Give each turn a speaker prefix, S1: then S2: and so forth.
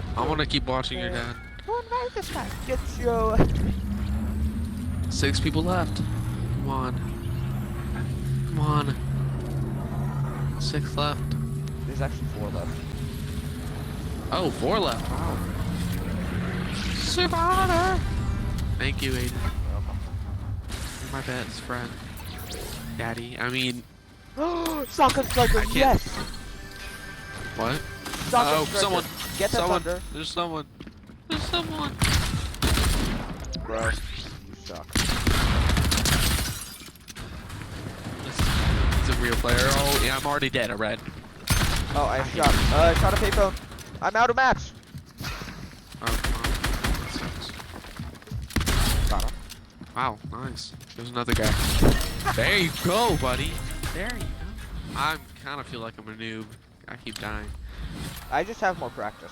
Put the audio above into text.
S1: what to
S2: I
S1: do.
S2: want to keep watching your dad.
S1: Who invited this guy? Get your...
S2: 6 people left. Come on. Come on. 6 left.
S1: There's actually 4 left.
S2: Oh, 4 left. Wow. Super honor. Thank you, Aiden. You're my best friend. Daddy. I mean...
S1: Shotgun striker, yes!
S2: What?
S1: Shotgun
S2: Oh,
S1: striker.
S2: someone.
S1: Get that
S2: Someone.
S1: thunder.
S2: There's someone. There's someone.
S1: Bro, you suck.
S2: It's a real player. Oh, yeah, I'm already dead. I read.
S1: Oh, I shot. Shot a payphone. I'm out of match.
S2: Oh, that sucks.
S1: Got him.
S2: Wow, nice. There's another guy. There you go, buddy. There you go. I kind of feel like I'm a noob. I keep dying.
S1: I just have more practice.